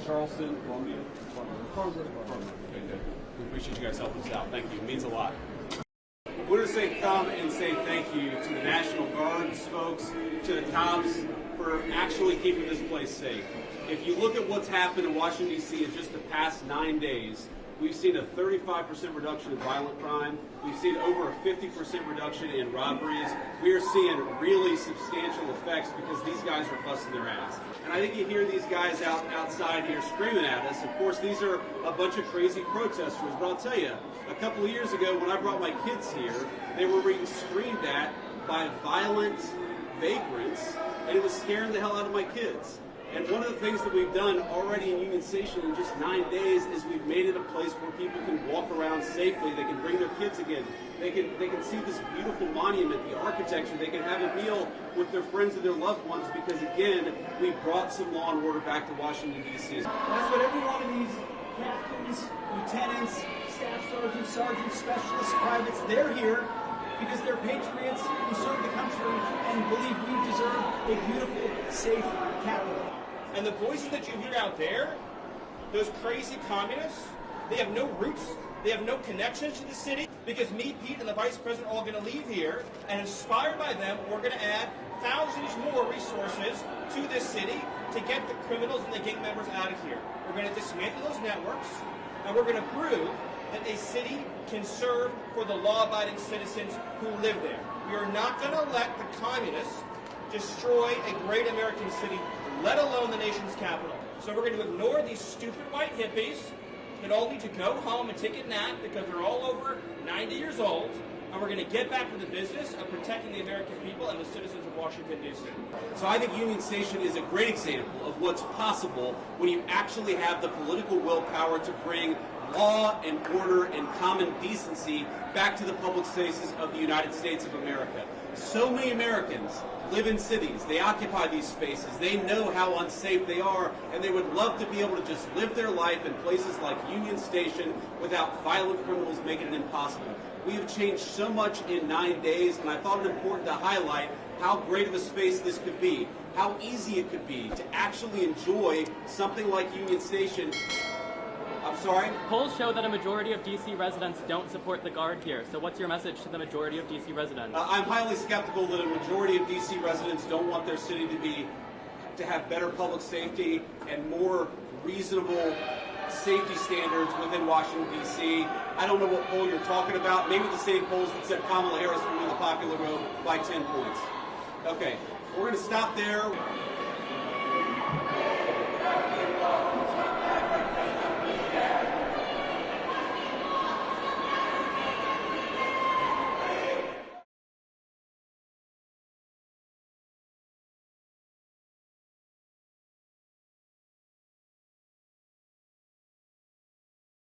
Charleston, Columbia? Okay, good. We appreciate you guys helping us out. Thank you. It means a lot. We're going to say come and say thank you to the National Guards folks, to the cops, for actually keeping this place safe. If you look at what's happened in Washington, D.C. in just the past 9 days, we've seen a 35% reduction in violent crime. We've seen over a 50% reduction in robberies. We are seeing really substantial effects because these guys are busting their ass. And I think you hear these guys outside here screaming at us. Of course, these are a bunch of crazy protesters. But I'll tell you, a couple of years ago when I brought my kids here, they were being screamed at by violent vagrants, and it was scaring the hell out of my kids. And one of the things that we've done already in Union Station in just 9 days is we've made it a place where people can walk around safely. They can bring their kids again. They can see this beautiful monument, the architecture. They can have a meal with their friends and their loved ones because, again, we brought some law and order back to Washington, D.C. That's what every one of these captains, lieutenants, staff sergeants, specialists, privates, they're here because they're patriots who serve the country and believe we deserve a beautiful, safe capital. And the voices that you hear out there, those crazy communists, they have no roots, they have no connections to the city, because me, Pete, and the Vice President are all going to leave here, and inspired by them, we're going to add thousands more resources to this city to get the criminals and the gang members out of here. We're going to dismantle those networks, and we're going to prove that a city can serve for the law-abiding citizens who live there. We are not going to let the communists destroy a great American city, let alone the nation's capital. So we're going to ignore these stupid white hippies that all need to go home and take a nap because they're all over 90 years old, and we're going to get back to the business of protecting the American people and the citizens of Washington, D.C. So I think Union Station is a great example of what's possible when you actually have the political willpower to bring law and order and common decency back to the public spaces of the United States of America. So many Americans live in cities, they occupy these spaces, they know how unsafe they are, and they would love to be able to just live their life in places like Union Station without violent criminals making it impossible. We have changed so much in 9 days, and I thought it important to highlight how great of a space this could be, how easy it could be to actually enjoy something like Union Station. I'm sorry? Polls show that a majority of D.C. residents don't support the Guard here. So what's your message to the majority of D.C. residents? I'm highly skeptical that a majority of D.C. residents don't want their city to have better public safety and more reasonable safety standards within Washington, D.C. I don't know what poll you're talking about. Maybe the same polls that said Kamala Harris would win the popular vote by 10 points. Okay, we're going to stop there.